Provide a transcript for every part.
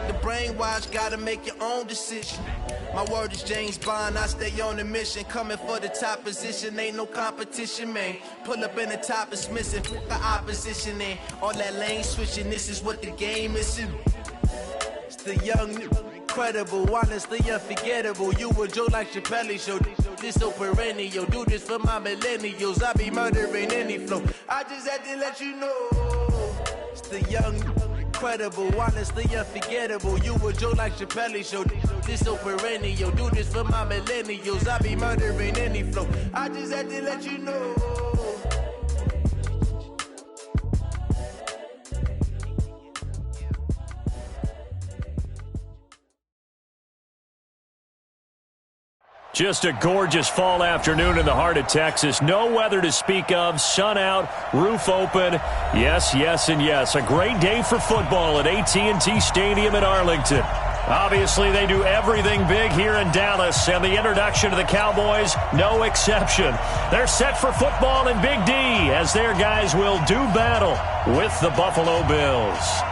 The brainwash, gotta make your own decision. My word is James Bond, I stay on a mission. Coming for the top position, ain't no competition, man. Pull up in the top is missing, fuck the opposition, and all that lane switching, this is what the game is. It's the young, incredible, honestly unforgettable. You a Joe like Chappelle show, this so perennial. Do this for my millennials, I be murdering any flow. I just had to let you know. It's the young, incredible, honestly unforgettable. You a Joe like Chappelle show, this so perennial. Do this for my millennials, I be murdering any flow. I just had to let you know. Just a gorgeous fall afternoon in the heart of Texas. No weather to speak of. Sun out, roof open. Yes, yes, and yes. A great day for football at AT&T Stadium in Arlington. Obviously, they do everything big here in Dallas, and the introduction to the Cowboys, no exception. They're set for football in Big D as their guys will do battle with the Buffalo Bills.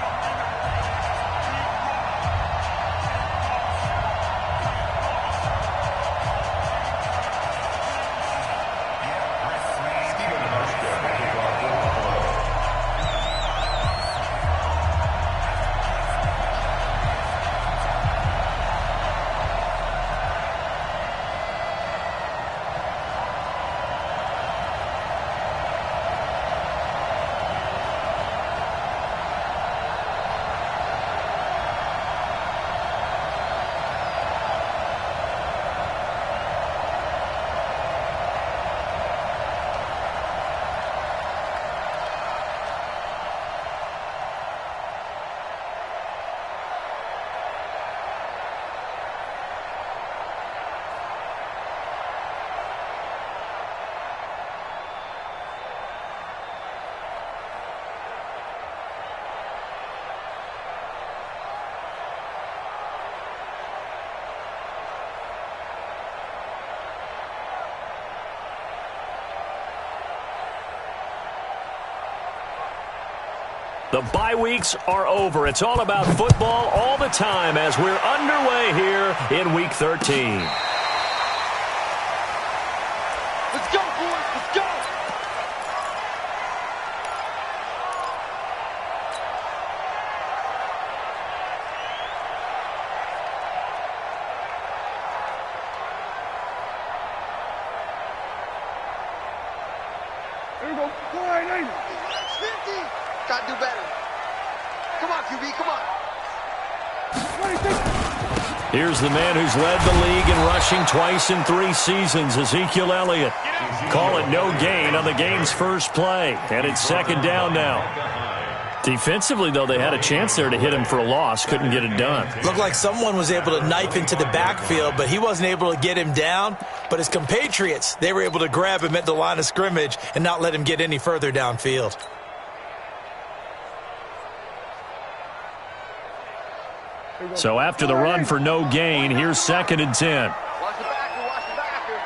The bye weeks are over. It's all about football all the time as we're underway here in Week 13. Let's go, boys. Let's go. Here we go. Go ahead, Aiden. 50. Gotta do better. Come on, QB, come on. Here's the man who's led the league in rushing twice in 3 seasons, Ezekiel Elliott. Call it no gain on the game's first play, and it's second down now. Defensively, though, they had a chance there to hit him for a loss. Couldn't get it done. Looked like someone was able to knife into the backfield, but he wasn't able to get him down. But his compatriots, they were able to grab him at the line of scrimmage and not let him get any further downfield. So after the run for no gain, here's second and 10. Watch the backer, watch the backer.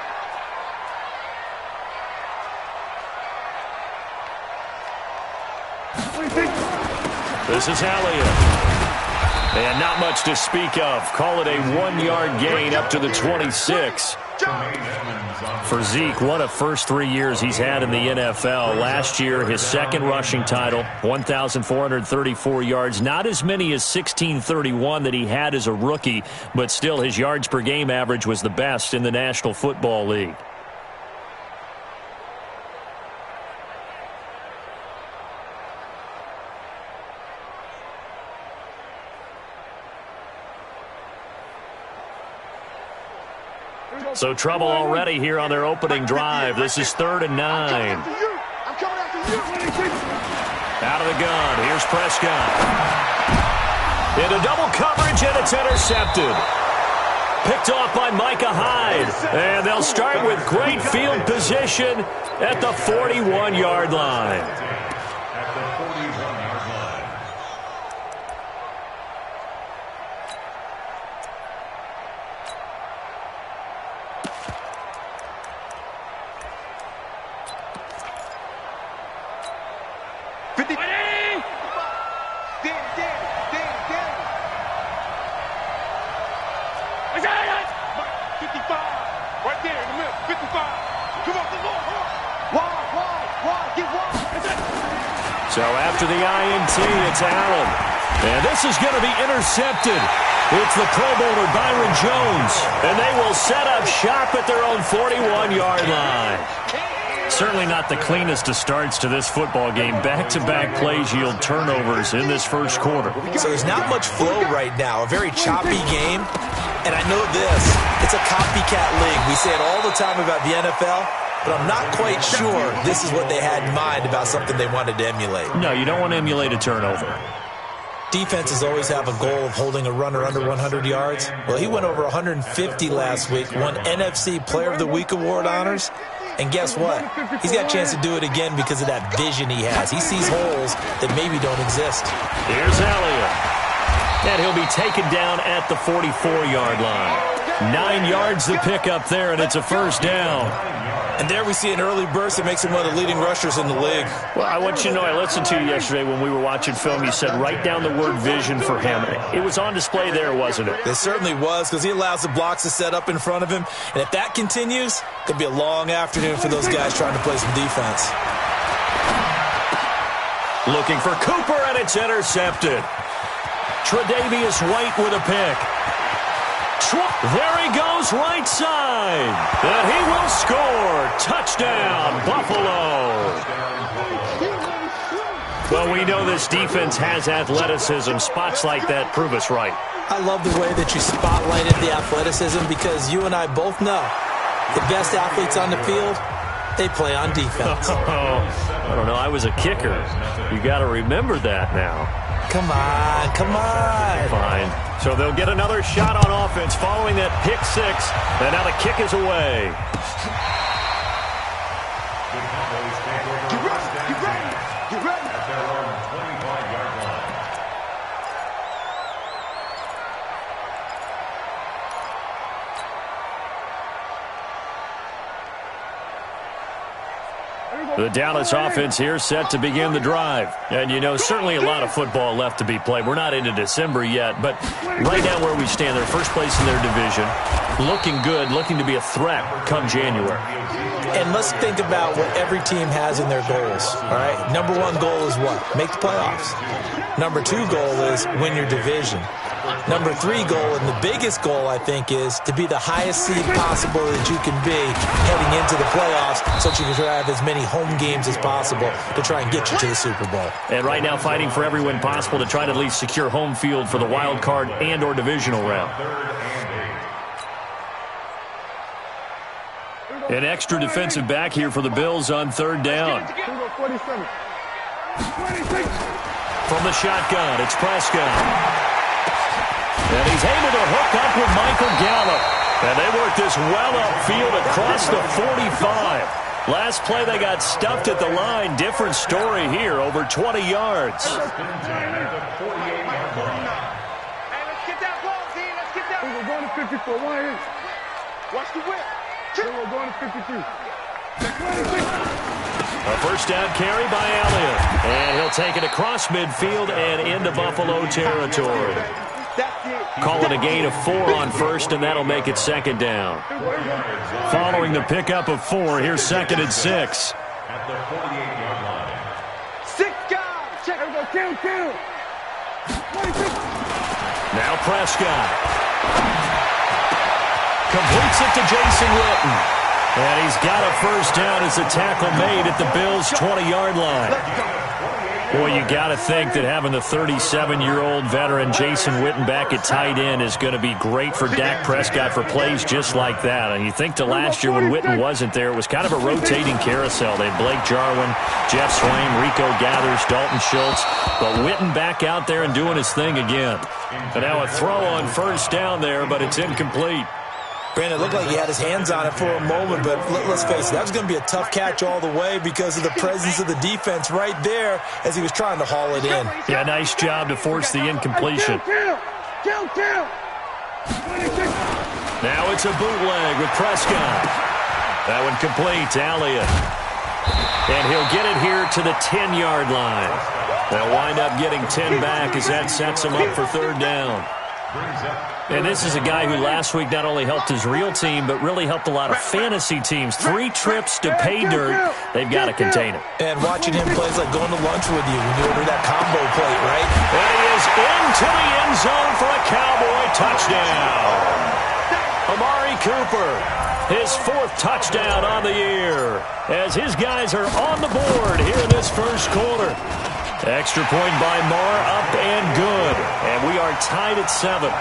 This is Elliott. And not much to speak of. Call it a 1-yard gain up to the 26. For Zeke, what a first 3 years he's had in the NFL. Last year, his second rushing title, 1,434 yards. Not as many as 1,631 that he had as a rookie, but still his yards per game average was the best in the National Football League. So trouble already here on their opening drive. This is 3rd and 9. I'm coming after you. Out of the gun. Here's Prescott. Into double coverage, and it's intercepted. Picked off by Micah Hyde. And they'll start with great field position at the 41-yard line. Right there in the middle. 55. Come on, come on. Wide, get wide. So after the INT, it's Allen. And this is going to be intercepted. It's the Pro Bowler Byron Jones. And they will set up shop at their own 41-yard line. Certainly not the cleanest of starts to this football game. Back-to-back plays yield turnovers in this first quarter. So there's not much flow right now. A very choppy game. And I know this. It's a copycat league. We say it all the time about the NFL, but I'm not quite sure this is what they had in mind about something they wanted to emulate. No, you don't want to emulate a turnover. Defenses always have a goal of holding a runner under 100 yards. Well, he went over 150 last week, won NFC Player of the Week award honors. And guess what? He's got a chance to do it again because of that vision he has. He sees holes that maybe don't exist. Here's Elliott. And he'll be taken down at the 44-yard line. 9 yards to pick up there, and it's a first down. And there we see an early burst that makes him one of the leading rushers in the league. Well, I want you to know, I listened to you yesterday when we were watching film. You said write down the word vision for him. It was on display there, wasn't it? It certainly was, because he allows the blocks to set up in front of him. And if that continues, it could be a long afternoon for those guys trying to play some defense. Looking for Cooper, and it's intercepted. Tre'Davious White with a pick. There he goes, right side. And he will score. Touchdown, Buffalo. Well, we know this defense has athleticism. Spots like that prove us right. I love the way that you spotlighted the athleticism, because you and I both know the best athletes on the field, they play on defense. I don't know. I was a kicker. You got to remember that now. Come on, come on. Fine. So they'll get another shot on offense following that pick six. And now the kick is away. Get ready. At their own 25-yard line. The Dallas offense here set to begin the drive. And, you know, certainly a lot of football left to be played. We're not into December yet, but right now where we stand, they're first place in their division. Looking good, looking to be a threat come January. And let's think about what every team has in their goals, all right? Number one goal is what? Make the playoffs. Number two goal is win your division. Number three goal, and the biggest goal, I think, is to be the highest seed possible that you can be heading into the playoffs, so that you can have as many home games as possible to try and get you to the Super Bowl. And right now fighting for every win possible to try to at least secure home field for the wild card and or divisional round. An extra defensive back here for the Bills on third down. From the shotgun, it's Prescott. And he's able to hook up with Michael Gallup. And they work this well upfield across the 45. Last play they got stuffed at the line. Different story here, over 20 yards. Hey, let's get that ball, D. Let's get that. We're going to 54. 1 inch. Watch the whip. We're going to 53. A first down carry by Elliott. And he'll take it across midfield and into Buffalo territory. Call it a gain of 4 on first, and that'll make it second down. Following the pickup of 4, here's second and 6. At the 48-yard line. 6 guys. Check it out. Count. Now Prescott. Completes it to Jason Witten. And he's got a first down as the tackle made at the Bills' 20-yard line. Boy, you got to think that having the 37-year-old veteran Jason Witten back at tight end is going to be great for Dak Prescott for plays just like that. And you think to last year when Witten wasn't there, it was kind of a rotating carousel. They had Blake Jarwin, Jeff Swain, Rico Gathers, Dalton Schultz. But Witten back out there and doing his thing again. And now a throw on first down there, but it's incomplete. Brandon, it looked like he had his hands on it for a moment, but let's face it, that was going to be a tough catch all the way because of the presence of the defense right there as he was trying to haul it in. Yeah, nice job to force the incompletion. Count. Now it's a bootleg with Prescott. That one complete to Elliott. And he'll get it here to the 10-yard line. They'll wind up getting 10 back as that sets him up for third down. And this is a guy who last week not only helped his real team, but really helped a lot of fantasy teams. 3 trips to pay dirt. They've got to contain it. And watching him play is like going to lunch with you when you order that combo plate, right? And he is into the end zone for a Cowboy touchdown. Amari Cooper, his 4th touchdown on the year, as his guys are on the board here in this first quarter. Extra point by Marr, up and good. And we are tied at 7.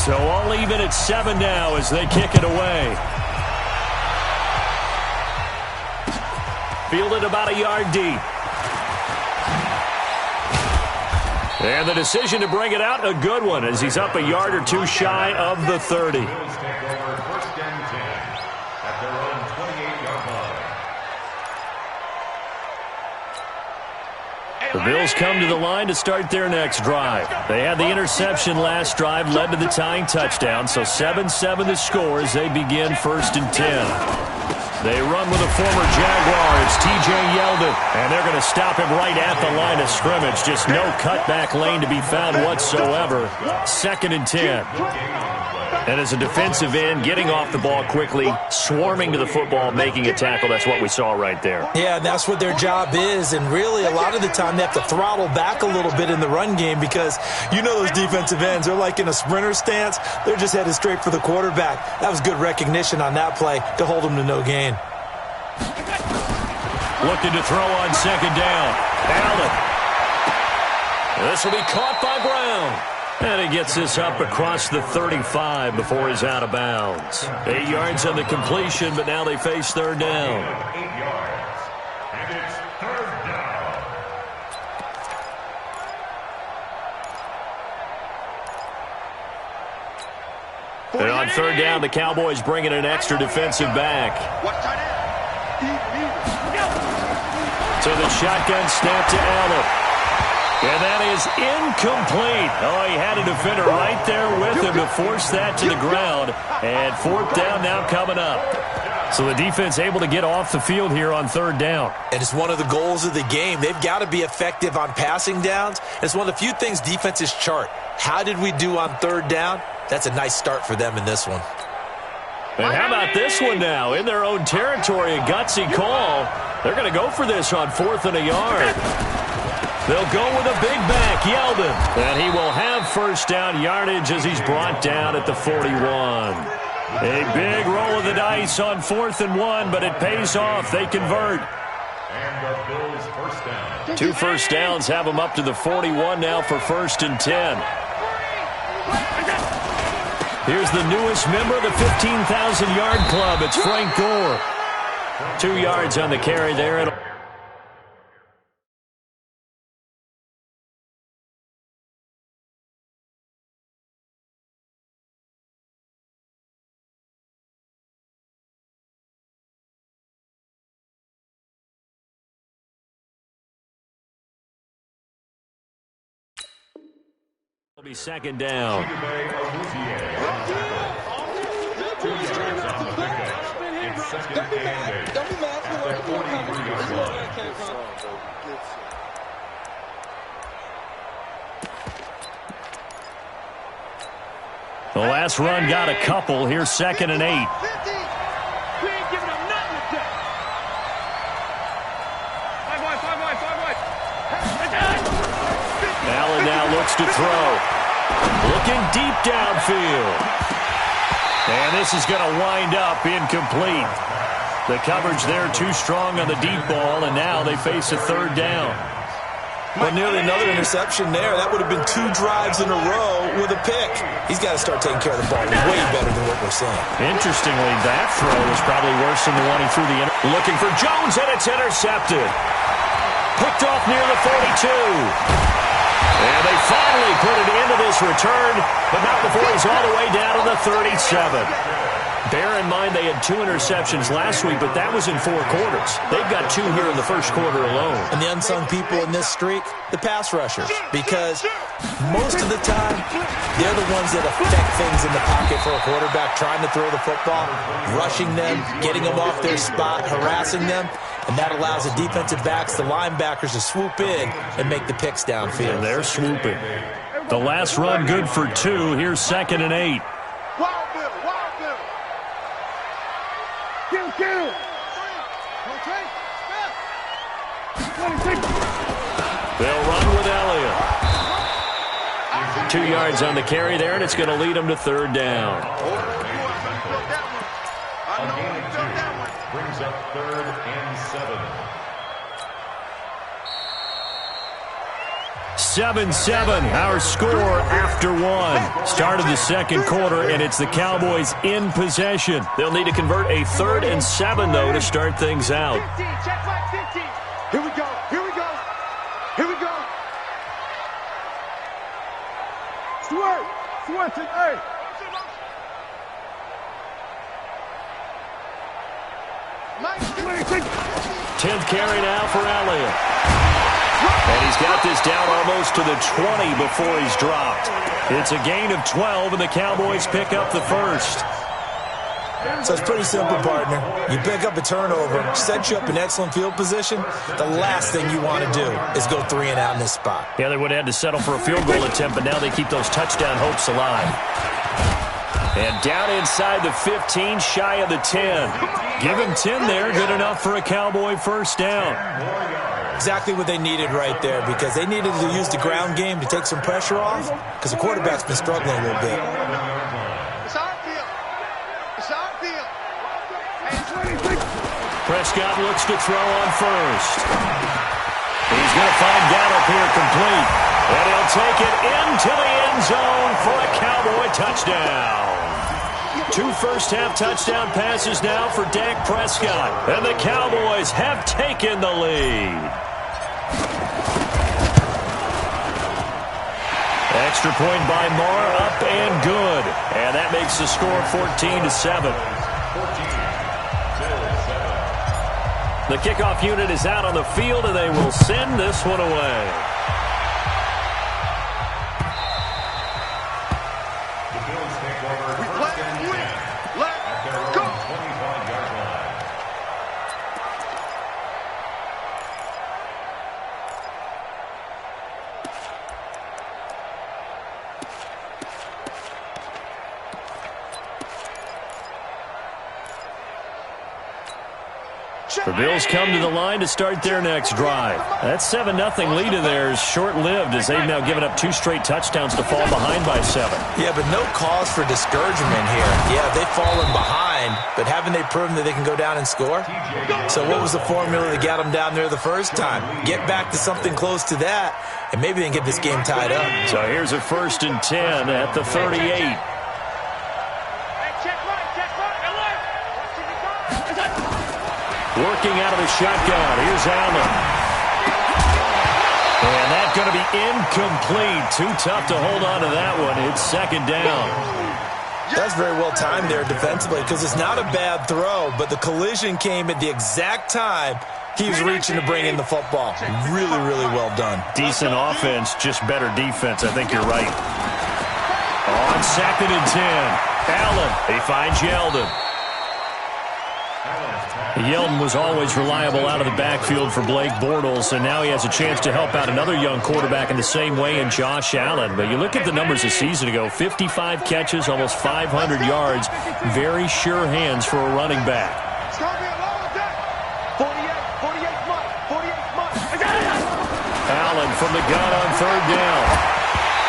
So all even at 7 now as they kick it away. Fielded about a yard deep. And the decision to bring it out, a good one, as he's up a yard or 2 shy of the 30. The Bills come to the line to start their next drive. They had the interception last drive, led to the tying touchdown, so 7-7 the score as they begin 1st and 10. They run with a former Jaguar. It's T.J. Yeldon, and they're going to stop him right at the line of scrimmage. Just no cutback lane to be found whatsoever. 2nd and 10. And as a defensive end, getting off the ball quickly, swarming to the football, making a tackle. That's what we saw right there. Yeah, and that's what their job is. And really, a lot of the time, they have to throttle back a little bit in the run game because you know those defensive ends, they're like in a sprinter stance. They're just headed straight for the quarterback. That was good recognition on that play to hold them to no gain. Looking to throw on 2nd down. Allen. This will be caught by Brown. And he gets this up across the 35 before he's out of bounds. 8 yards on the completion, but now they face 3rd down. 8 yards. And it's 3rd down. And on 3rd down, the Cowboys bring in an extra defensive back. So the shotgun snap to Allen. And that is incomplete. Oh, he had a defender right there with him to force that to the ground. And 4th down now coming up. So the defense able to get off the field here on 3rd down. And it's one of the goals of the game. They've got to be effective on passing downs. It's one of the few things defenses chart. How did we do on 3rd down? That's a nice start for them in this one. And how about this one now? In their own territory, a gutsy call. They're going to go for this on 4th and a yard. They'll go with a big back, Yeldon. And he will have 1st down yardage as he's brought down at the 41. A big roll of the dice on 4th and 1, but it pays off. They convert. And the Bills' 1st down. 2 first downs have them up to the 41 now for 1st and 10. Here's the newest member of the 15,000-yard club. It's Frank Gore. 2 yards on the carry there. It'll be 2nd down. 2 yards on the pickup. It's 2nd and 8. Don't be mad. At the 43-yard line. The last run got a couple. Here's 2nd and 8. We ain't giving up nothing today. 5 wide. Allen now looks to throw. Looking deep downfield. And this is going to wind up incomplete. The coverage there too strong on the deep ball, and now they face a 3rd down. But nearly another interception there. That would have been 2 drives in a row with a pick. He's got to start taking care of the ball way better than what we're seeing. Interestingly, that throw was probably worse than the one he threw the end. Looking for Jones, and it's intercepted. Picked off near the 42. And they finally put it into this return, but not before he's all the way down to the 37. Bear in mind they had 2 interceptions last week, but that was in 4 quarters. They've got 2 here in the first quarter alone. And the unsung people in this streak, the pass rushers, because most of the time, they're the ones that affect things in the pocket for a quarterback, trying to throw the football, rushing them, getting them off their spot, harassing them. And that allows the defensive backs, the linebackers, to swoop in and make the picks downfield. And they're swooping. The last run good for 2. Here's 2nd and 8. Wild Bill, Wild Bill. Kill. 26. They'll run with Elliott. 2 yards on the carry there, and it's going to lead them to 3rd down. A gain of 2 brings up 3rd and 7. 7-7, our score after 1. Start of the 2nd quarter, and it's the Cowboys in possession. They'll need to convert a 3rd and 7, though, to start things out. 15, check back 15. Here we go. Switch it, hey. Mike, 10th carry now for Elliott. And he's got this down almost to the 20 before he's dropped. It's a gain of 12, and the Cowboys pick up the 1st. So it's pretty simple, partner. You pick up a turnover, set you up in excellent field position. The last thing you want to do is go 3 and out in this spot. Yeah, they would have had to settle for a field goal attempt, but now they keep those touchdown hopes alive. And down inside the 15, shy of the 10. Give him 10 there, good enough for a Cowboy 1st down. Exactly what they needed right there, because they needed to use the ground game to take some pressure off, because the quarterback's been struggling a little bit. Prescott looks to throw on 1st. He's going to find Gallup here complete. And he'll take it into the end zone for a Cowboy touchdown. 2 first-half touchdown passes now for Dak Prescott. And the Cowboys have taken the lead. Extra point by Marr, up and good. And that makes the score 14-7. The kickoff unit is out on the field, and they will send this one away. The Bills take over 1st and 10 at their own 25-yard line. The Bills come to the line to start their next drive. That 7-0 lead of theirs short-lived, as they've now given up 2 straight touchdowns to fall behind by 7. Yeah, but no cause for discouragement here. Yeah, they've fallen behind, but haven't they proven that they can go down and score? So what was the formula that got them down there the first time? Get back to something close to that, and maybe they can get this game tied up. So here's a 1st and 10 at the 38. Working out of the shotgun. Here's Allen. And that's going to be incomplete. Too tough to hold on to that one. It's 2nd down. That's very well timed there defensively, because it's not a bad throw, but the collision came at the exact time he was reaching to bring in the football. Really, really well done. Decent offense, just better defense. I think you're right. On 2nd and 10. Allen. He finds Yeldon. Yeldon was always reliable out of the backfield for Blake Bortles, and now he has a chance to help out another young quarterback in the same way in Josh Allen. But you look at the numbers a season ago, 55 catches, almost 500 yards, very sure hands for a running back. It's going to be a long day. 48 months. Allen from the gun on 3rd down.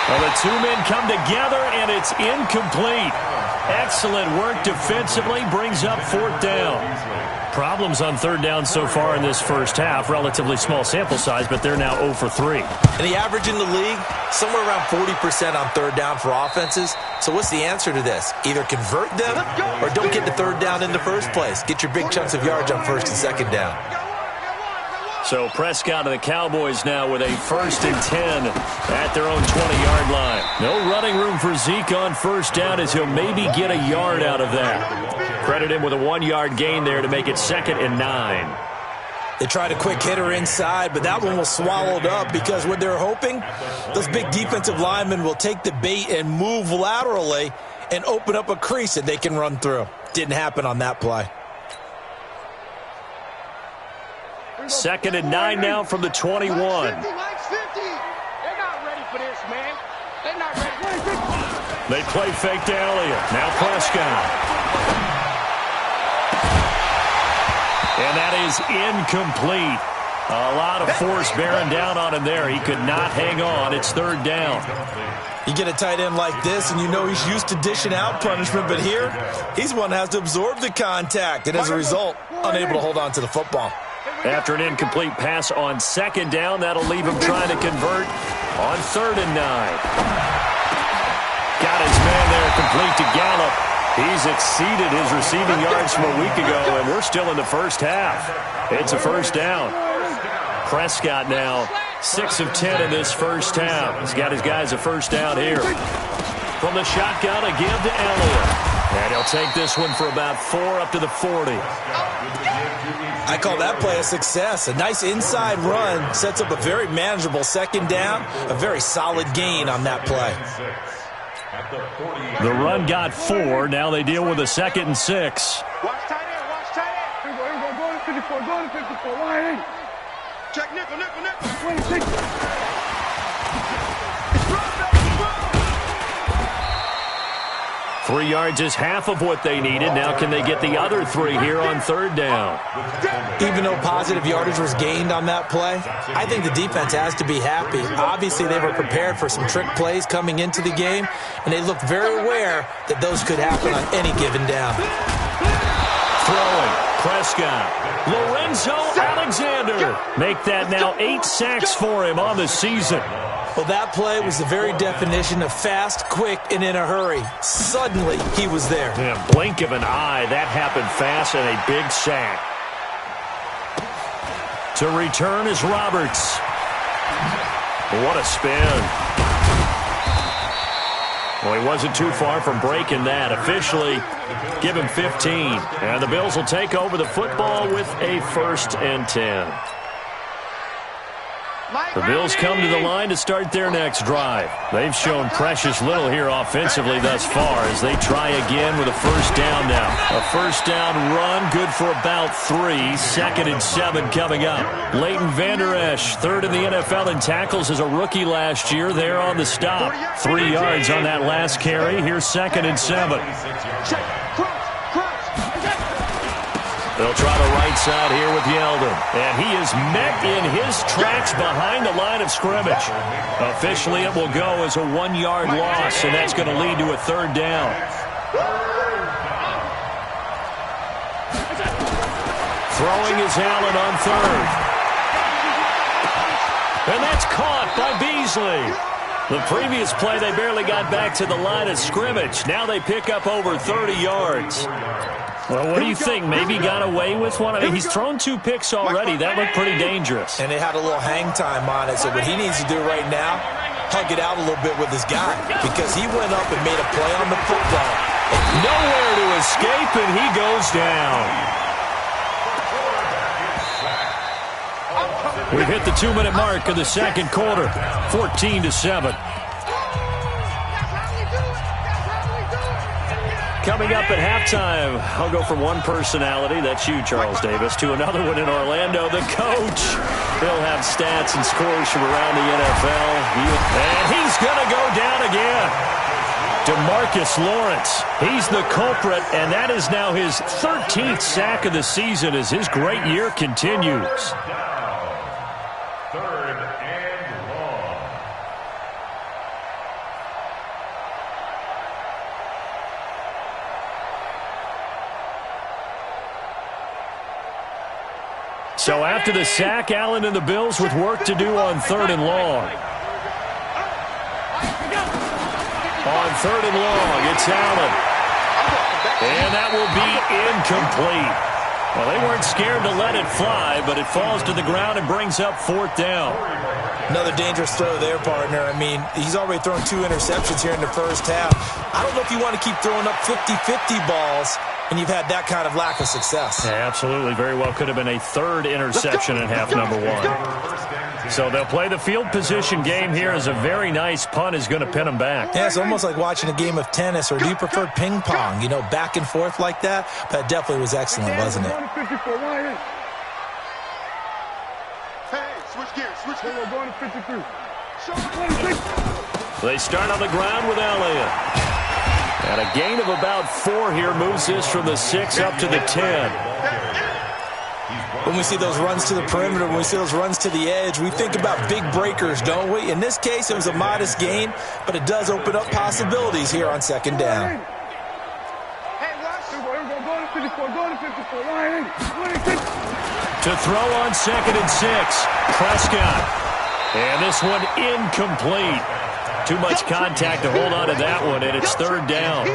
Well, the 2 men come together, and it's incomplete. Excellent work defensively, brings up 4th down. Problems on 3rd down so far in this first half. Relatively small sample size, but they're now 0 for 3. And the average in the league, somewhere around 40% on 3rd down for offenses. So what's the answer to this? Either convert them or don't get the 3rd down in the first place. Get your big chunks of yards on 1st and 2nd down. So Prescott and the Cowboys now with a 1st and 10 at their own 20-yard line. No running room for Zeke on 1st down, as he'll maybe get a yard out of that. Credit him with a 1-yard gain there to make it 2nd and 9. They tried a quick hitter inside, but that one was swallowed up, because what they're hoping, those big defensive linemen will take the bait and move laterally and open up a crease that they can run through. Didn't happen on that play. 2nd and 9 now from the 21. They're not ready for this, man. They're not ready. They play fake to Elliott. Now Prescott. And that is incomplete. A lot of force bearing down on him there. He could not hang on. It's 3rd down. You get a tight end like this, and you know he's used to dishing out punishment, but here, he's one that has to absorb the contact, and as a result, unable to hold on to the football. After an incomplete pass on 2nd down, that'll leave him trying to convert on 3rd and 9. Got his man there complete to Gallup. He's exceeded his receiving yards from a week ago, and we're still in the first half. It's a 1st down. Prescott now 6 of 10 in this first half. He's got his guys a 1st down here. From the shotgun, a give to Elliott. And he'll take this one for about 4 up to the 40. I call that play a success. A nice inside run sets up a very manageable 2nd down. A very solid gain on that play. The run got 4. Now they deal with a 2nd and 6. Watch tight end. Watch tight end. Here we go. Go to 54. Go to 54. Why ain't? Check nickel. 26. 3 yards is half of what they needed. Now can they get the other 3 here on 3rd down? Even though positive yardage was gained on that play, I think the defense has to be happy. Obviously, they were prepared for some trick plays coming into the game, and they looked very aware that those could happen on any given down. Throwing, Prescott. Lorenzo Alexander. Make that now 8 sacks for him on the season. Well, that play was the very definition of fast, quick, and in a hurry. Suddenly, he was there. Yeah, blink of an eye. That happened fast and a big sack. To return is Roberts. What a spin. Well, he wasn't too far from breaking that. Officially, give him 15. And the Bills will take over the football with a 1st and 10. The Bills come to the line to start their next drive. They've shown precious little here offensively thus far as they try again with a 1st down now. A 1st down run, good for about 3. 2nd and 7 coming up. Leighton Vander Esch, 3rd in the NFL in tackles as a rookie last year. There on the stop. 3 yards on that last carry. Here's 2nd and 7. They'll try the right side here with Yeldon. And he is met in his tracks behind the line of scrimmage. Officially, it will go as a 1-yard loss, and that's going to lead to a 3rd down. Throwing is Allen on 3rd. And that's caught by Beasley. The previous play, they barely got back to the line of scrimmage. Now they pick up over 30 yards. Well, what do you think? Maybe got away with one? I mean, he's thrown 2 picks already. That looked pretty dangerous. And they had a little hang time on it. So what he needs to do right now, hug it out a little bit with his guy. Because he went up and made a play on the football. Nowhere to escape, and he goes down. We've hit the 2-minute mark of the 2nd quarter. 14-7. Coming up at halftime, I'll go from one personality, that's you, Charles Davis, to another one in Orlando, the coach. He'll have stats and scores from around the NFL. And he's going to go down again. DeMarcus Lawrence, he's the culprit, and that is now his 13th sack of the season as his great year continues. So after the sack, Allen and the Bills with work to do on 3rd and long. On 3rd and long, it's Allen. And that will be incomplete. Well, they weren't scared to let it fly, but it falls to the ground and brings up 4th down. Another dangerous throw there, partner. I mean, he's already thrown 2 interceptions here in the first half. I don't know if you want to keep throwing up 50-50 balls and you've had that kind of lack of success. Yeah, absolutely. Very well could have been a 3rd interception in half number 1. So they'll play the field position game here as a very nice punt is going to pin them back. Yeah, it's almost like watching a game of tennis, or do you prefer ping pong? You know, back and forth like that? That definitely was excellent, wasn't it? We're going to 53. They start on the ground with Elliott. And a gain of about 4 here moves this from the 6 up to the 10. When we see those runs to the perimeter, when we see those runs to the edge, we think about big breakers, don't we? In this case, it was a modest gain, but it does open up possibilities here on second down. To throw on 2nd and 6, Prescott. And this one incomplete. Too much contact to hold on to that one, and it's 3rd down.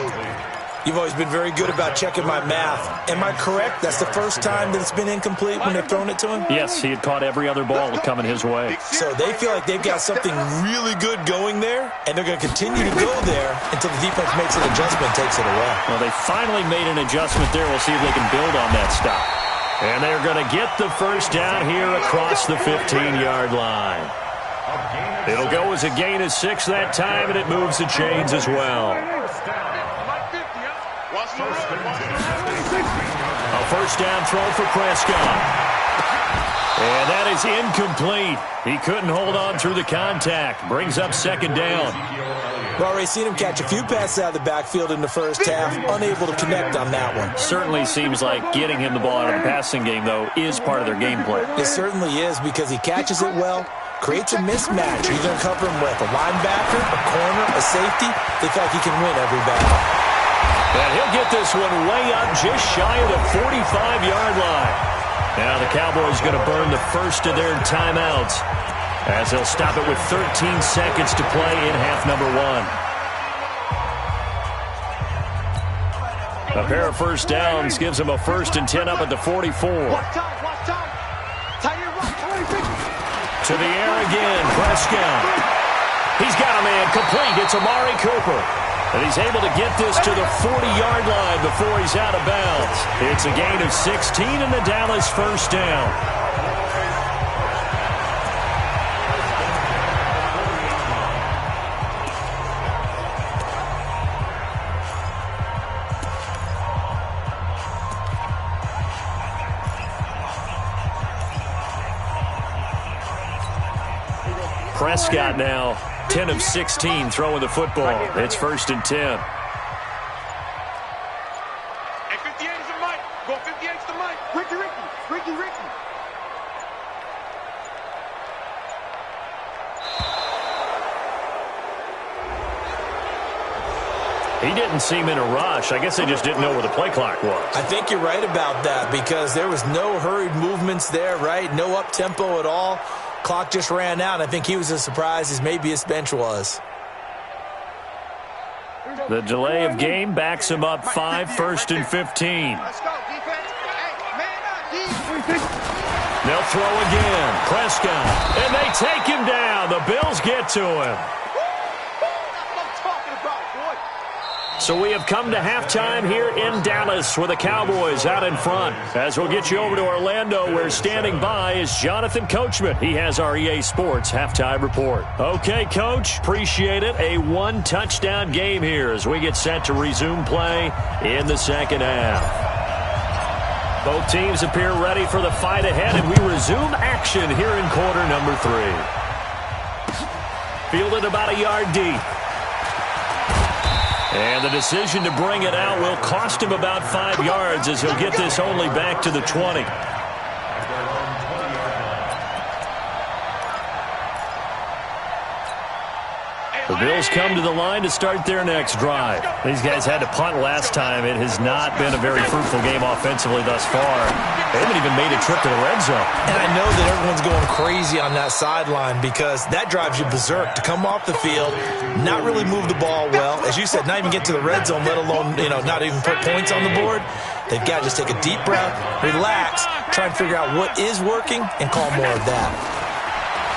You've always been very good about checking my math. Am I correct? That's the first time that it's been incomplete when they've thrown it to him? Yes, he had caught every other ball coming his way. So they feel like they've got something really good going there, and they're going to continue to go there until the defense makes an adjustment and takes it away. Well, they finally made an adjustment there. We'll see if they can build on that stop. And they're going to get the first down here across the 15-yard line. It'll go as a gain of 6 that time, and it moves the chains as well. A first down throw for Prescott. And that is incomplete. He couldn't hold on through the contact. Brings up 2nd down. We've already seen him catch a few passes out of the backfield in the first half, unable to connect on that one. Certainly seems like getting him the ball out of the passing game, though, is part of their game plan. It certainly is, because he catches it well, creates a mismatch. You're going to cover him with a linebacker, a corner, a safety. They feel like he can win every battle. And he'll get this one way up just shy of the 45-yard line. Now the Cowboys going to burn the first of their timeouts as they'll stop it with 13 seconds to play in half number 1. A pair of first downs gives them a 1st and 10 up at the 44. To the air again, Prescott. He's got a man complete. It's Amari Cooper. And he's able to get this to the 40-yard line before he's out of bounds. It's a gain of 16 and the Dallas first down. Prescott now 10 of 16 throwing the football. It's 1st and 10. Hey, 58 is the mic. Go 58 is the mic. Ricky. He didn't seem in a rush. I guess they just didn't know where the play clock was. I think you're right about that, because there was no hurried movements there, right? No up-tempo at all. Clock just ran out. I think he was as surprised as maybe his bench was. The delay of game backs him up 5, 1st and 15. Let's go, defense. Hey, man up, defense. They'll throw again. Prescott. And they take him down. The Bills get to him. So we have come to halftime here in Dallas with the Cowboys out in front. As we'll get you over to Orlando, where standing by is Jonathan Coachman. He has our EA Sports halftime report. Okay, Coach, appreciate it. A 1-touchdown game here as we get set to resume play in the second half. Both teams appear ready for the fight ahead, and we resume action here in quarter number 3. Fielded about a yard deep. And the decision to bring it out will cost him about 5 yards, as he'll get this only back to the 20. The Bills come to the line to start their next drive. These guys had to punt last time. It has not been a very fruitful game offensively thus far. They haven't even made a trip to the red zone. And I know that everyone's going crazy on that sideline, because that drives you berserk to come off the field, not really move the ball well. As you said, not even get to the red zone, let alone, not even put points on the board. They've got to just take a deep breath, relax, try and figure out what is working, and call more of that.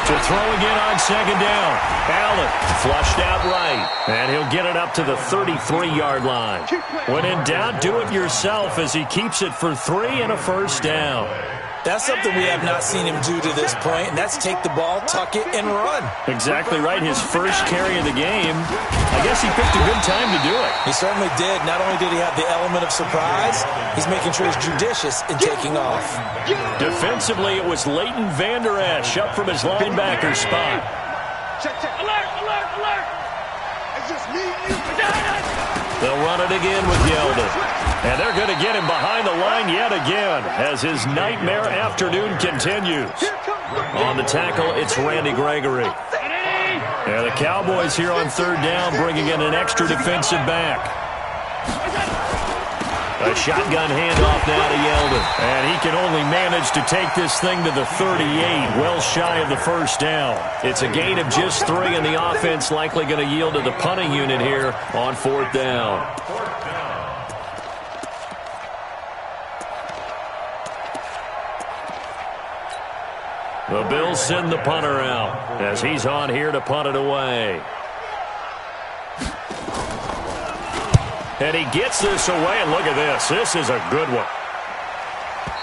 To throw again on second down. Allen flushed out right. And he'll get it up to the 33-yard line. When in doubt, do it yourself as he keeps it for 3 and a first down. That's something we have not seen him do to this point, and that's take the ball, tuck it, and run. Exactly right. His first carry of the game. I guess he picked a good time to do it. He certainly did. Not only did he have the element of surprise, he's making sure he's judicious in taking off. Defensively, it was Leighton Vander Esch up from his linebacker spot. Check, check. Alert, alert, alert. It's just me and you. They'll run it again with Yeldon. And they're going to get him behind the line yet again as his nightmare afternoon continues. On the tackle, it's Randy Gregory. And the Cowboys here on third down bringing in an extra defensive back. A shotgun handoff now to Yeldon. And he can only manage to take this thing to the 38, well shy of the first down. It's a gain of just 3, and the offense likely going to yield to the punting unit here on fourth down. The Bills send the punter out as he's on here to punt it away. And he gets this away, and look at this. This is a good one.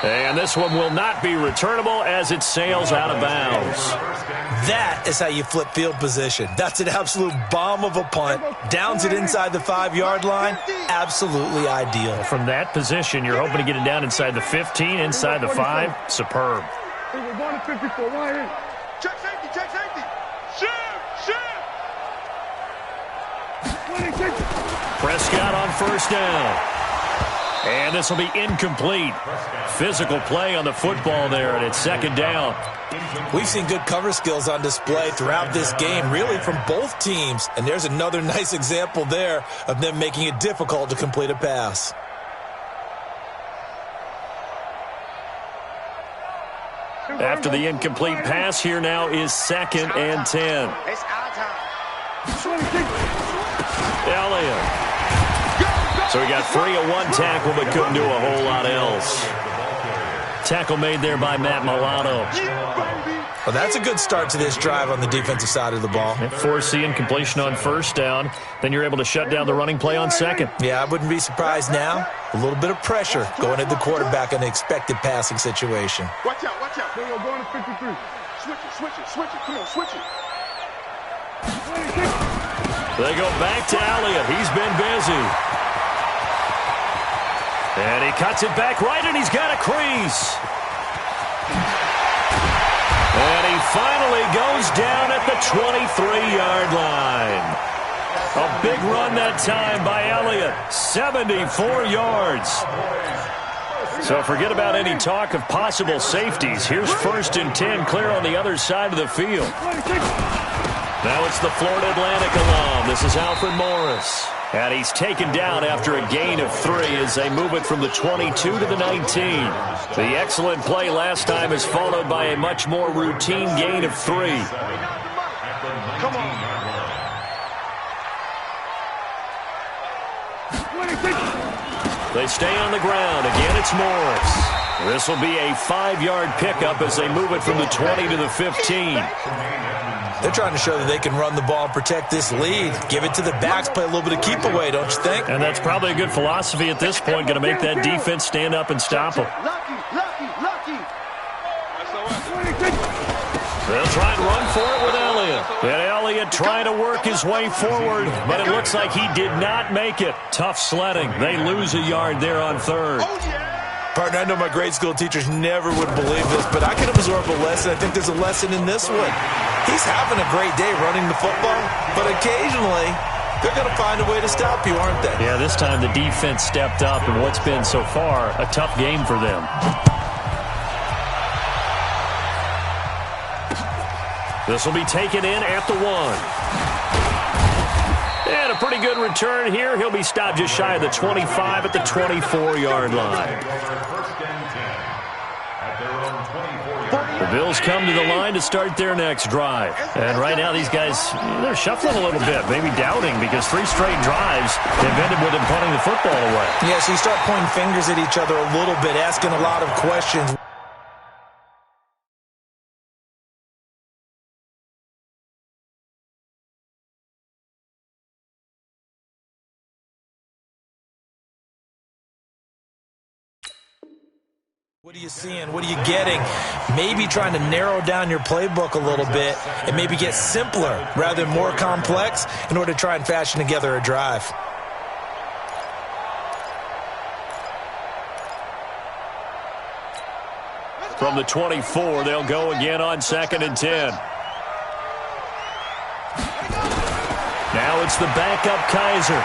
And this one will not be returnable as it sails out of bounds. That is how you flip field position. That's an absolute bomb of a punt. Downs it inside the 5-yard line. Absolutely ideal. From that position, you're hoping to get it down inside the 15, inside the 5. Superb. We're going to 54. Right here. Check safety, check safety. Shoot, shoot. 26. Prescott on first down. And this will be incomplete. Physical play on the football there, and it's second down. We've seen good cover skills on display throughout this game, really from both teams. And there's another nice example there of them making it difficult to complete a pass. After the incomplete pass, here now is 2nd and 10. It's our time. Elliott. So he got free of one tackle but couldn't do a whole lot else. Tackle made there by Matt Milano. Well, that's a good start to this drive on the defensive side of the ball. Force the incompletion on first down. Then you're able to shut down the running play on second. Yeah, I wouldn't be surprised now. A little bit of pressure going at the quarterback in an expected passing situation. Watch out, watch out. We're going to 53. Switch it, switch it, switch it. Come on, switch it. 26. They go back to Elliott. He's been busy. And he cuts it back right, and he's got a crease. And he finally goes down at the 23-yard line. A big run that time by Elliott. 74 yards. So forget about any talk of possible safeties. Here's 1st and 10 clear on the other side of the field. Now it's the Florida Atlantic alum. This is Alfred Morris. And he's taken down after a gain of 3 as they move it from the 22 to the 19. The excellent play last time is followed by a much more routine gain of 3. Come on. 26. They stay on the ground. Again, it's Morris. This will be a 5-yard pickup as they move it from the 20 to the 15. They're trying to show that they can run the ball and protect this lead. Give it to the backs, play a little bit of keep away, don't you think? And that's probably a good philosophy at this point, going to make that defense stand up and stop them. Lucky, lucky, lucky. They'll try and run for it with Elliott. And Elliott trying to work his way forward, but it looks like he did not make it. Tough sledding. They lose a yard there on 3rd. Oh, yeah. Partner, I know my grade school teachers never would believe this, but I can absorb a lesson. I think there's a lesson in this one. He's having a great day running the football, but occasionally they're going to find a way to stop you, aren't they? Yeah, this time the defense stepped up in what's been so far a tough game for them. This will be taken in at the 1. And a pretty good return here. He'll be stopped just shy of the 25 at the 24-yard line. The Bills come to the line to start their next drive. And right now these guys, they're shuffling a little bit, maybe doubting, because 3 straight drives have ended with them punting the football away. Yeah, so you start pointing fingers at each other a little bit, asking a lot of questions. What are you seeing? What are you getting? Maybe trying to narrow down your playbook a little bit and maybe get simpler rather than more complex in order to try and fashion together a drive. From the 24, they'll go again on 2nd and 10. Now it's the backup Kaiser.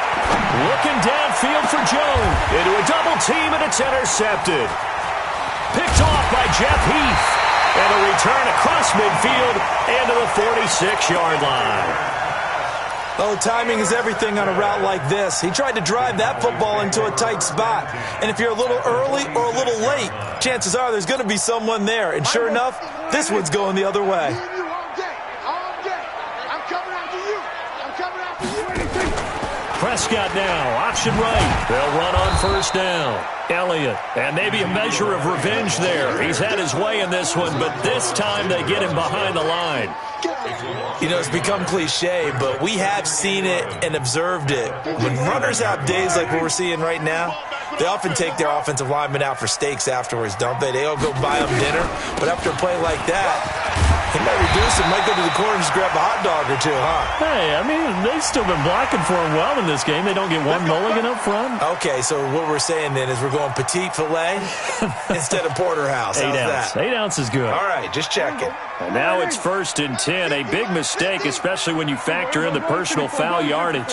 Looking downfield for Jones. Into a double team, and it's intercepted. Picked off by Jeff Heath. And a return across midfield and to the 46-yard line. Oh, timing is everything on a route like this. He tried to drive that football into a tight spot. And if you're a little early or a little late, chances are there's going to be someone there. And sure enough, this one's going the other way. Prescott now, option right. They'll run on 1st down. Elliott, and maybe a measure of revenge there. He's had his way in this one, but this time they get him behind the line. You know, it's become cliche, but we have seen it and observed it. When runners have days like what we're seeing right now, they often take their offensive linemen out for steaks afterwards, don't they? They all go buy them dinner, but after a play like that, he might reduce it, might go to the corner and just grab a hot dog or two, huh? Hey, I mean, they've still been blocking for him well in this game. They don't get one mulligan up front. Okay, so what we're saying then is we're going petite filet instead of porterhouse. How's 8 ounce. that? 8 ounce is good. All right, just checking. And now it's 1st and 10. A big mistake, especially when you factor in the personal foul yardage.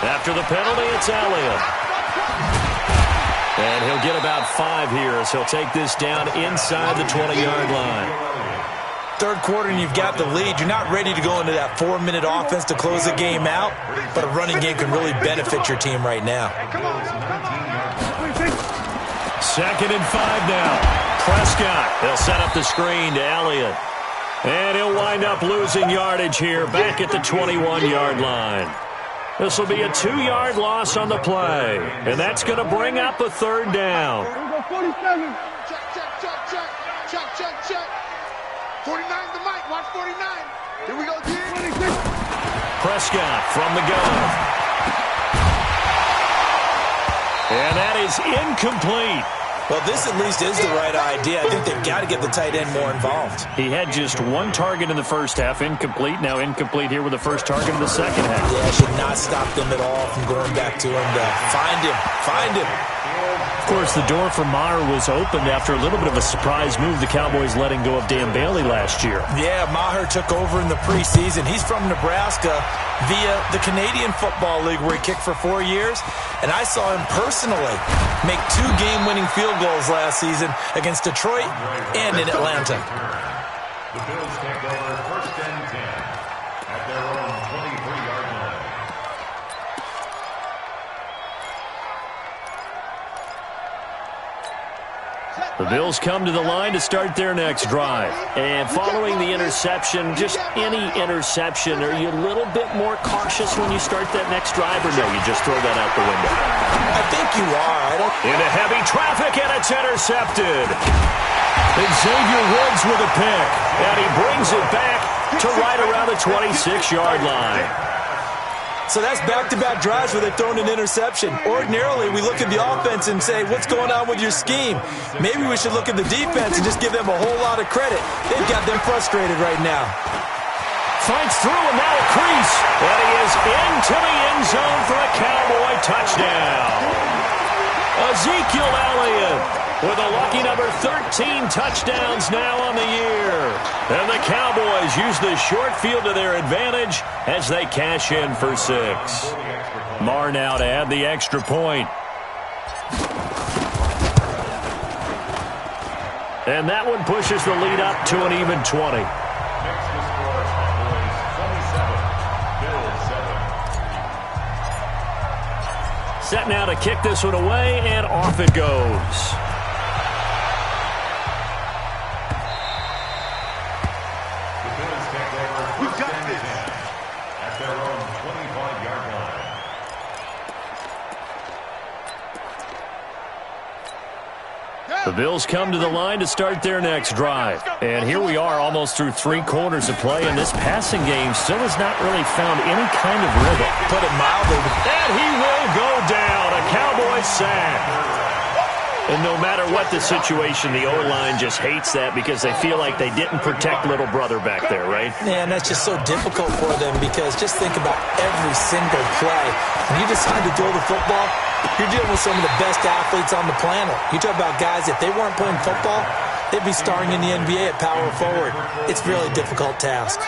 After the penalty, it's Elliott. And he'll get about 5 here as he'll take this down inside the 20-yard line. Third quarter and you've got the lead. You're not ready to go into that 4-minute offense to close the game out, but a running game can really benefit your team right now. 2nd and 5 now. Prescott, they'll set up the screen to Elliott. And he'll wind up losing yardage here back at the 21-yard line. This will be a 2-yard loss on the play. And that's going to bring up a 3rd down. Here we go, 47. Check. 49 the mic. Watch 49. Here we go, again. 26. Prescott from the gun. And that is incomplete. Well, this at least is the right idea. I think they've got to get the tight end more involved. He had just 1 target in the first half, incomplete. Now incomplete here with the first target in the second half. Yeah, should not stop them at all from going back to him to find him. Of course, the door for Maher was opened after a little bit of a surprise move. The Cowboys letting go of Dan Bailey last year. Yeah, Maher took over in the preseason. He's from Nebraska via the Canadian Football League where he kicked for 4 years. And I saw him personally make 2 game-winning field goals last season against Detroit and in Atlanta. The Bills take over 1st and 10 at their own 23-yard line. The Bills come to the line to start their next drive. And following the interception, just any interception, are you a little bit more cautious when you start that next drive, or no, you just throw that out the window? I think you are. Into heavy traffic, and it's intercepted. Xavier Woods with a pick, and he brings it back to right around the 26-yard line. So that's back-to-back drives where they've thrown an interception. Ordinarily, we look at the offense and say, what's going on with your scheme? Maybe we should look at the defense and just give them a whole lot of credit. They've got them frustrated right now. Fights through, and now a crease. And he is into the end zone for a Cowboy touchdown. Ezekiel Elliott with a lucky number 13 touchdowns now on the year. And the Cowboys use the short field to their advantage as they cash in for 6. Maher now to add the extra point. And that one pushes the lead up to an even 20. Next to score, Cowboys 27, Bills 7. Set now to kick this one away, and off it goes. The Bills come to the line to start their next drive. And here we are almost through 3 quarters of play, and this passing game still has not really found any kind of rhythm. Put it mildly. And he will go down. A Cowboys sack. And no matter what the situation, the O-line just hates that because they feel like they didn't protect little brother back there, right? Man, that's just so difficult for them because just think about every single play. When you decide to throw the football, you're dealing with some of the best athletes on the planet. You talk about guys, if they weren't playing football, they'd be starring in the NBA at power forward. It's a really difficult task.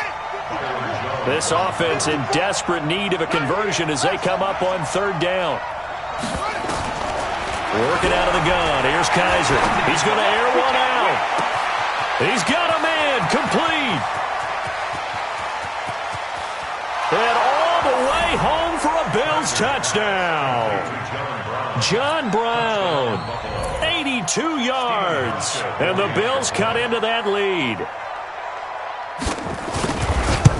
This offense in desperate need of a conversion as they come up on 3rd down. Working out of the gun. Here's Kaiser. He's going to air one out. He's got a man. Complete. And all the way home for a Bills touchdown. John Brown. 82 yards. And the Bills cut into that lead.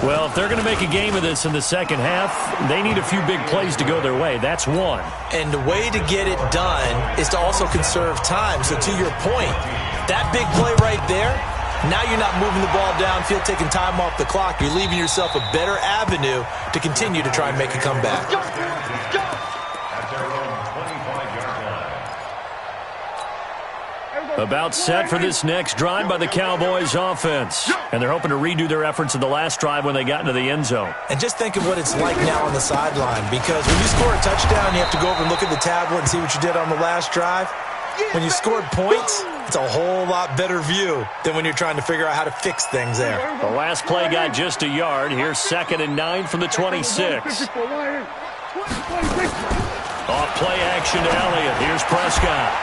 Well, if they're going to make a game of this in the second half, they need a few big plays to go their way. That's one. And the way to get it done is to also conserve time. So to your point, that big play right there, now you're not moving the ball downfield, taking time off the clock. You're leaving yourself a better avenue to continue to try and make a comeback. About set for this next drive by the Cowboys offense. And they're hoping to redo their efforts in the last drive when they got into the end zone. And just think of what it's like now on the sideline, because when you score a touchdown, you have to go over and look at the tablet and see what you did on the last drive. When you scored points, it's a whole lot better view than when you're trying to figure out how to fix things there. The last play got just a yard. Here's 2nd and 9 from the 26. Off play action to Elliott. Here's Prescott.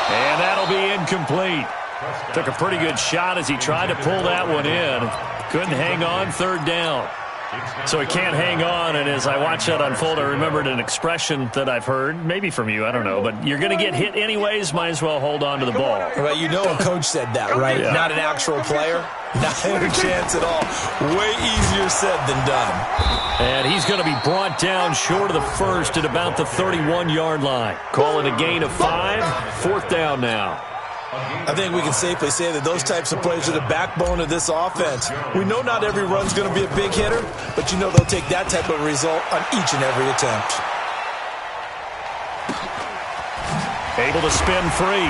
And that'll be incomplete. Took a pretty good shot as he tried to pull that one in. Couldn't hang on 3rd down. So he can't hang on, and as I watched that unfold, I remembered an expression that I've heard, maybe from you, I don't know, but you're going to get hit anyways, might as well hold on to the ball. Well, you know a coach said that, right? Yeah. Not an actual player. Not a chance at all. Way easier said than done. And he's going to be brought down short of the first at about the 31-yard line. Call it a gain of 5, 4th down now. I think we can safely say that those types of plays are the backbone of this offense. We know not every run's going to be a big hitter, but you know they'll take that type of result on each and every attempt. Able to spin free.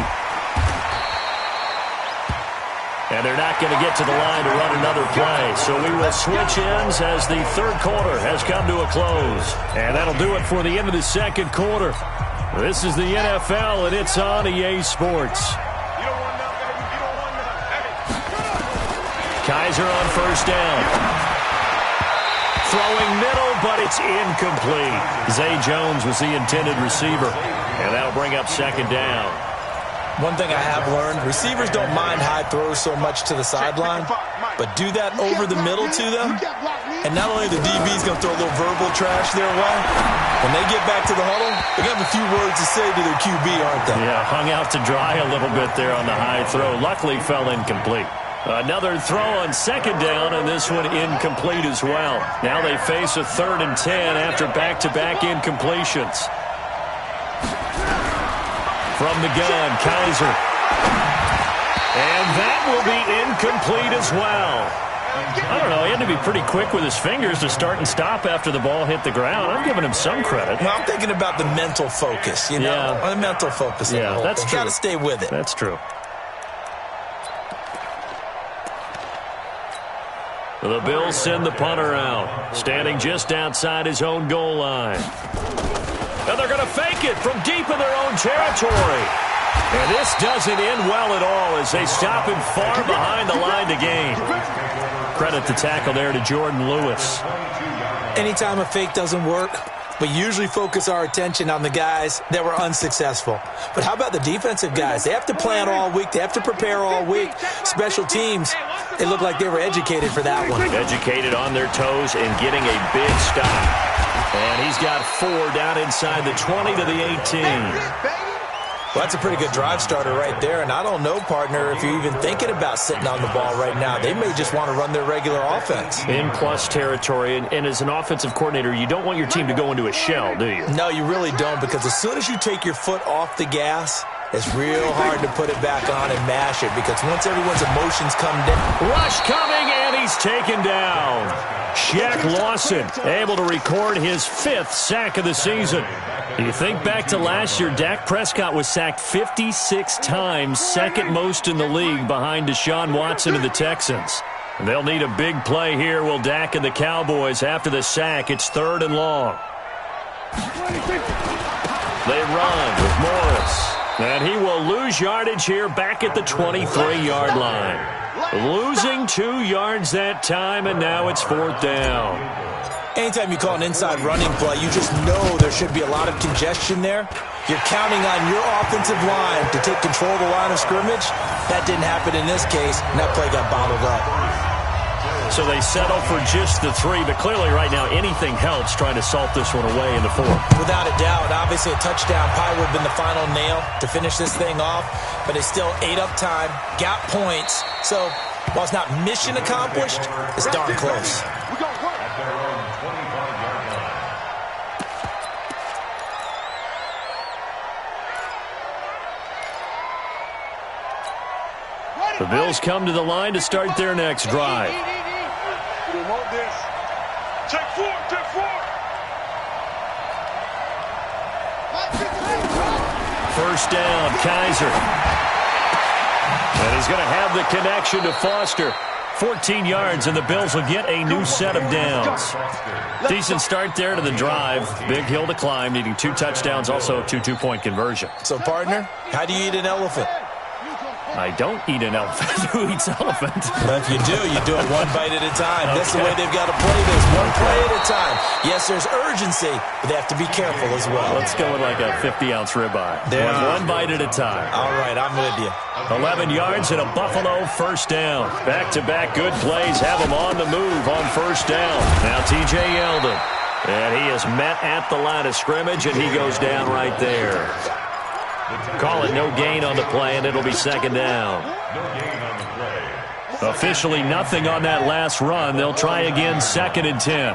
And they're not going to get to the line to run another play. So we will switch ends as the 3rd quarter has come to a close. And that'll do it for the end of the 2nd quarter. This is the NFL, and it's on EA Sports. Kaiser on 1st down. Throwing middle, but it's incomplete. Zay Jones was the intended receiver. And that'll bring up 2nd down. One thing I have learned, receivers don't mind high throws so much to the sideline, but do that over the middle to them, and not only the DB's going to throw a little verbal trash their way, when they get back to the huddle, they're going to have a few words to say to their QB, aren't they? Yeah, hung out to dry a little bit there on the high throw. Luckily, fell incomplete. Another throw on 2nd down, and this one incomplete as well. Now they face a 3rd and 10 after back-to-back incompletions. From the gun, Kaiser. And that will be incomplete as well. I don't know, he had to be pretty quick with his fingers to start and stop after the ball hit the ground. I'm giving him some credit. Well, I'm thinking about the mental focus, you know? Yeah. The mental focus. Yeah, that's true. You got to stay with it. That's true. The Bills send the punter out, standing just outside his own goal line. And they're going to fake it from deep in their own territory. And this doesn't end well at all as they stop him far behind the line to gain. Credit the tackle there to Jordan Lewis. Anytime a fake doesn't work, we usually focus our attention on the guys that were unsuccessful. But how about the defensive guys? They have to plan all week. They have to prepare all week. Special teams, they look like they were educated for that one. Educated on their toes and getting a big stop. And he's got 4 down inside the 20 to the 18. Well, that's a pretty good drive starter right there. And I don't know, partner, if you're even thinking about sitting on the ball right now. They may just want to run their regular offense. In plus territory. And as an offensive coordinator, you don't want your team to go into a shell, do you? No, you really don't, because as soon as you take your foot off the gas, it's real hard to put it back on and mash it because once everyone's emotions come down. Rush coming, and he's taken down. Shaq Lawson able to record his 5th sack of the season. You think back to last year, Dak Prescott was sacked 56 times, second most in the league behind Deshaun Watson of the Texans. They'll need a big play here, will Dak and the Cowboys. After the sack, it's 3rd and long. They run with Morris. And he will lose yardage here back at the 23-yard line. Losing 2 yards that time, and now it's 4th down. Anytime you call an inside running play, you just know there should be a lot of congestion there. You're counting on your offensive line to take control of the line of scrimmage. That didn't happen in this case, and that play got bottled up. So they settle for just the 3, but clearly right now anything helps trying to salt this one away in the 4th. Without a doubt, obviously a touchdown probably would have been the final nail to finish this thing off, but it's still ate up time, got points. So while it's not mission accomplished, it's darn close. The Bills come to the line to start their next drive. We want this. Check 4, check 4. First down, Kaiser. And he's going to have the connection to Foster. 14 yards, and the Bills will get a new set of downs. Decent start there to the drive. Big hill to climb, needing 2 touchdowns, also a 2-point conversion. So, partner, how do you eat an elephant? I don't eat an elephant. Who eats elephant? Well, if you do it 1 bite at a time. Okay. That's the way they've got to play this, 1 play at a time. Yes, there's urgency, but they have to be careful as well. Let's go with like a 50-ounce ribeye. One bite at a time. All right, I'm with you. 11 yards and a Buffalo first down. Back-to-back good plays have them on the move on first down. Now T.J. Yeldon. And he is met at the line of scrimmage, and he goes down right there. Call it no gain on the play, and it'll be 2nd down. Officially nothing on that last run. They'll try again, 2nd and 10.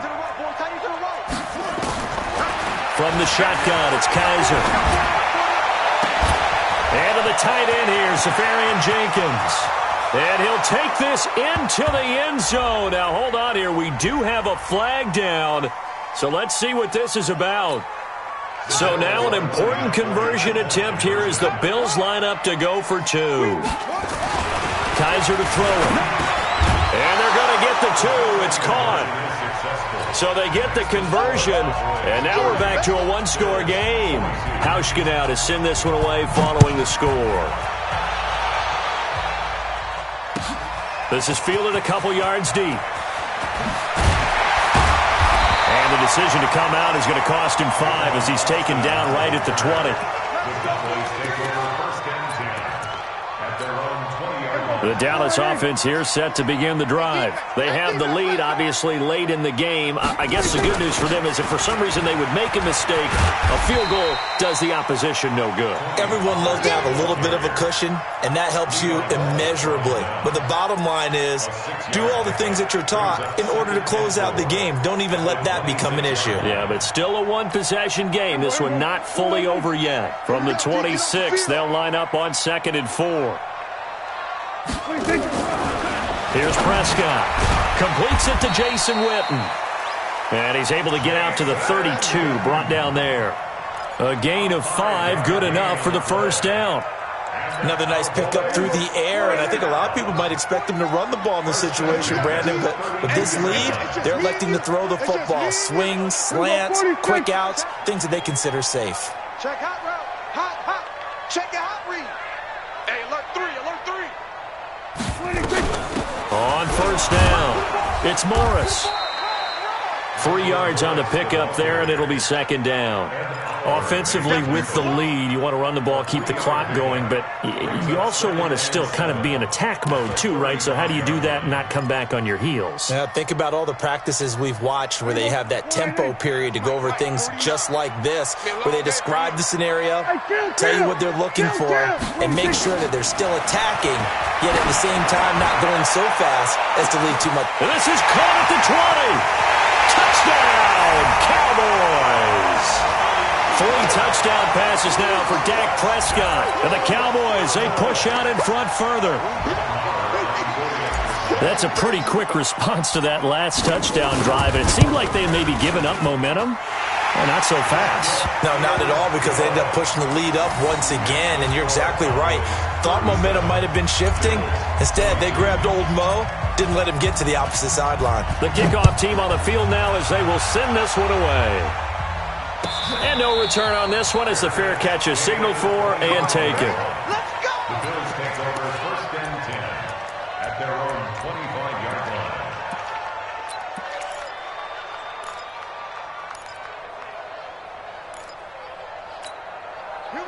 From the shotgun, it's Kaiser. And to the tight end here, Safarian Jenkins. And he'll take this into the end zone. Now, hold on here. We do have a flag down. So let's see what this is about. So now an important conversion attempt here as the Bills line up to go for 2. Kaiser to throw it. And they're going to get the 2. It's caught. So they get the conversion, and now we're back to a 1-score game. Hauschka now to send this one away following the score. This is fielded a couple yards deep. And the decision to come out is going to cost him 5 as he's taken down right at the 20. The Dallas offense here set to begin the drive. They have the lead, obviously, late in the game. I guess the good news for them is if for some reason they would make a mistake, a field goal does the opposition no good. Everyone loves to have a little bit of a cushion, and that helps you immeasurably. But the bottom line is, do all the things that you're taught in order to close out the game. Don't even let that become an issue. Yeah, but still a one-possession game. This one not fully over yet. From the 26, they'll line up on 2nd and 4. Here's Prescott. Completes it to Jason Witten. And he's able to get out to the 32, brought down there. A gain of 5, good enough for the first down. Another nice pickup through the air, and I think a lot of people might expect him to run the ball in this situation, Brandon, but with this lead, they're electing to throw the football. Swings, slants, quick outs, things that they consider safe. Check hot route. Hot. Check your hot read. Hey, alert 3. On first down, it's Morris. 3 yards on the pickup there, and it'll be 2nd down. Offensively, with the lead, you want to run the ball, keep the clock going, but you also want to still kind of be in attack mode too, right? So how do you do that and not come back on your heels? Now, think about all the practices we've watched where they have that tempo period to go over things just like this, where they describe the scenario, tell you what they're looking for, and make sure that they're still attacking, yet at the same time not going so fast as to leave too much. And this is caught at the 20. Touchdown, Cowboys. 3 touchdown passes now for Dak Prescott. And the Cowboys, they push out in front further. That's a pretty quick response to that last touchdown drive. And it seemed like they had maybe given up momentum. Well, not so fast. No, not at all, because they ended up pushing the lead up once again, and you're exactly right. Thought momentum might have been shifting. Instead, they grabbed old Mo, didn't let him get to the opposite sideline. The kickoff team on the field now as they will send this one away. And no return on this one as the fair catch is signaled for and taken. Let's go! The Bills take over 1st and 10 at their own 25-yard line.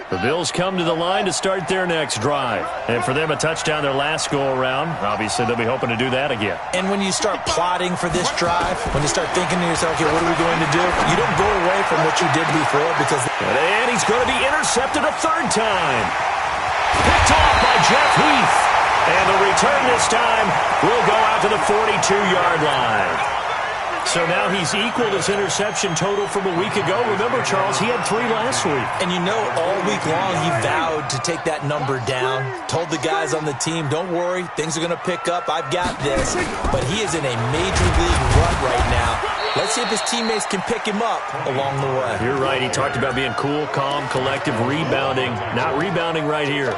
The Bills come to the line to start their next drive. And for them, a touchdown their last go-around. Obviously, they'll be hoping to do that again. And when you start plotting for this drive, when you start thinking to yourself, okay, what are we going to do? You don't go away from what you did before, because... And he's going to be intercepted a 3rd time. Picked off by Jeff Heath. And the return this time will go out to the 42-yard line. So now he's equaled his interception total from a week ago. Remember, Charles, he had 3 last week. And you know, all week long he vowed to take that number down. Told the guys on the team, don't worry, things are going to pick up. I've got this. But he is in a major league rut right now. Let's see if his teammates can pick him up along the way. You're right. He talked about being cool, calm, collective, rebounding. Not rebounding right here.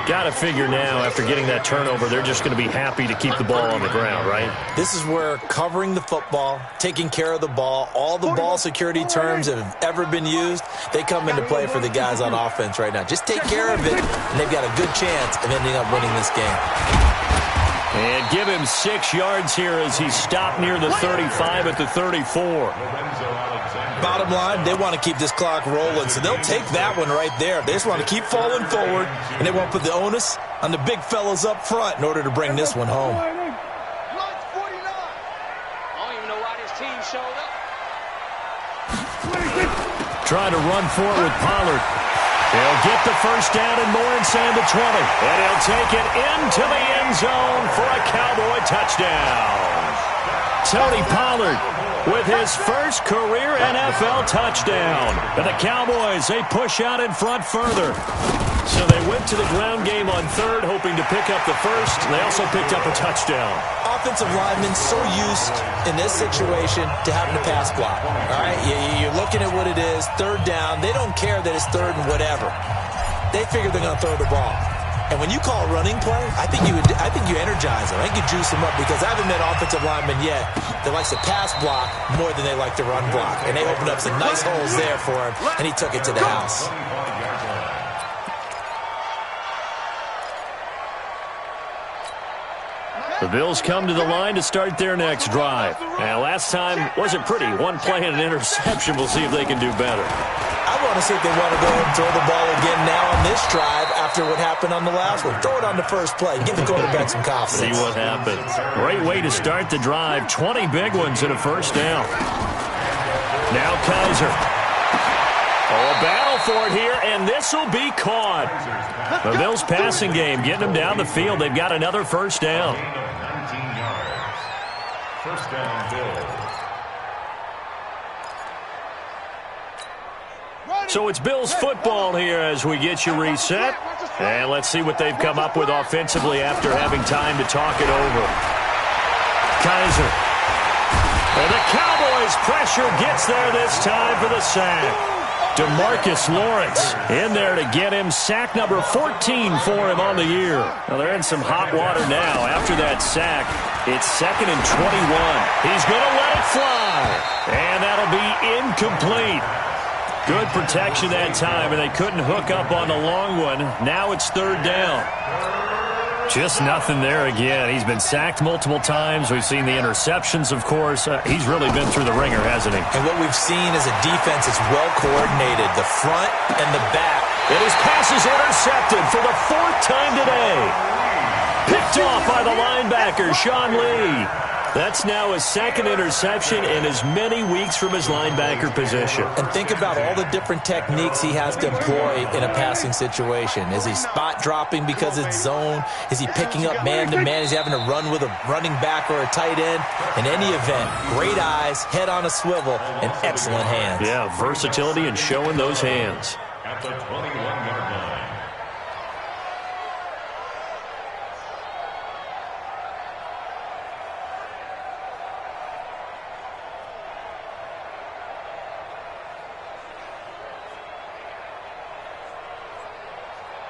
Got to figure now, after getting that turnover, they're just going to be happy to keep the ball on the ground, right? This is where covering the football, taking care of the ball, all the ball security terms that have ever been used, they come into play for the guys on offense right now. Just take care of it, and they've got a good chance of ending up winning this game. And give him 6 yards here as he's stopped near the 35 at the 34. Bottom line, they want to keep this clock rolling, so they'll take that one right there. They just want to keep falling forward, and they won't put the onus on the big fellas up front in order to bring this one home. Blood's 49. I don't even know why this team showed up. Trying to run for it with Pollard. He'll get the first down and more inside the 20. And he'll take it into the end zone for a Cowboy touchdown. Tony Pollard with his first career NFL touchdown. And the Cowboys, they push out in front further. So they went to the ground game on 3rd, hoping to pick up the first. They also picked up a touchdown. Offensive linemen so used in this situation to having to pass block. All right, you're looking at what it is, 3rd down. They don't care that it's 3rd and whatever. They figure they're going to throw the ball. And when you call a running play, I think you energize them. I think you juice them up, because I haven't met offensive linemen yet that likes to pass block more than they like to run block. And they opened up some nice holes there for him, and he took it to the house. The Bills come to the line to start their next drive. And last time wasn't pretty. 1 play and an interception. We'll see if they can do better. I want to see if they want to go and throw the ball again now on this drive after what happened on the last one. Throw it on the first play. Give the quarterback some confidence. See what happens. Great way to start the drive. 20 big ones and a first down. Now Kaiser. Oh, battle for it here, and this will be caught. The Bills passing game, getting them down the field. They've got another first down. 19 yards. First down, Bills. So it's Bills football here as we get you reset. And let's see what they've come up with offensively after having time to talk it over. Kaiser. And the Cowboys pressure gets there this time for the sack. DeMarcus Lawrence in there to get him. Sack number 14 for him on the year. Now they're in some hot water now after that sack. It's 2nd and 21. He's going to let it fly. And that'll be incomplete. Good protection that time, and they couldn't hook up on the long one. Now it's 3rd down. Just nothing there again. He's been sacked multiple times. We've seen the interceptions, of course. He's really been through the ringer, hasn't he? And what we've seen is a defense that's well coordinated, the front and the back. And his pass is intercepted for the 4th time today. Picked off by the linebacker, Sean Lee. That's now his second interception in as many weeks from his linebacker position. And think about all the different techniques he has to employ in a passing situation. Is he spot dropping because it's zone? Is he picking up man-to-man? Is he having to run with a running back or a tight end? In any event, great eyes, head on a swivel, and excellent hands. Yeah, versatility and showing those hands. At the 21-yard line.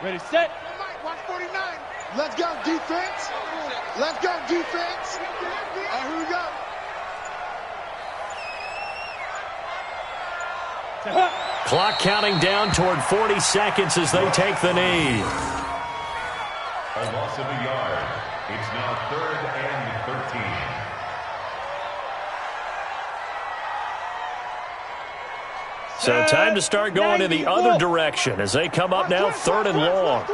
Ready, set. Mike, 149. Let's go, defense. Let's go, defense. Here we go. Clock counting down toward 40 seconds as they take the knee. A loss of a yard. It's now 3rd and 13. So time to start going in the other direction as they come up now 3rd and long.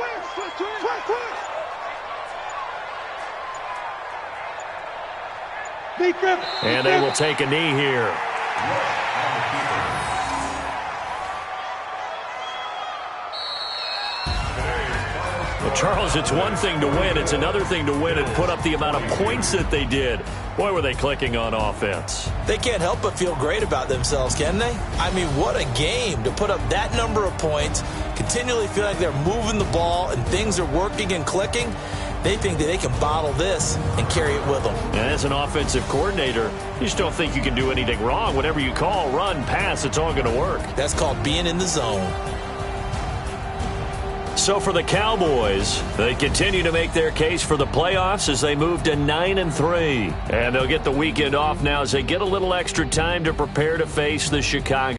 And they will take a knee here. Well, Charles, it's one thing to win. It's another thing to win and put up the amount of points that they did. Boy, were they clicking on offense. They can't help but feel great about themselves, can they? I mean, what a game to put up that number of points, continually feel like they're moving the ball and things are working and clicking. They think that they can bottle this and carry it with them. And as an offensive coordinator, you just don't think you can do anything wrong. Whatever you call, run, pass, it's all going to work. That's called being in the zone. So for the Cowboys, they continue to make their case for the playoffs as they move to 9-3. And they'll get the weekend off now as they get a little extra time to prepare to face the Chicago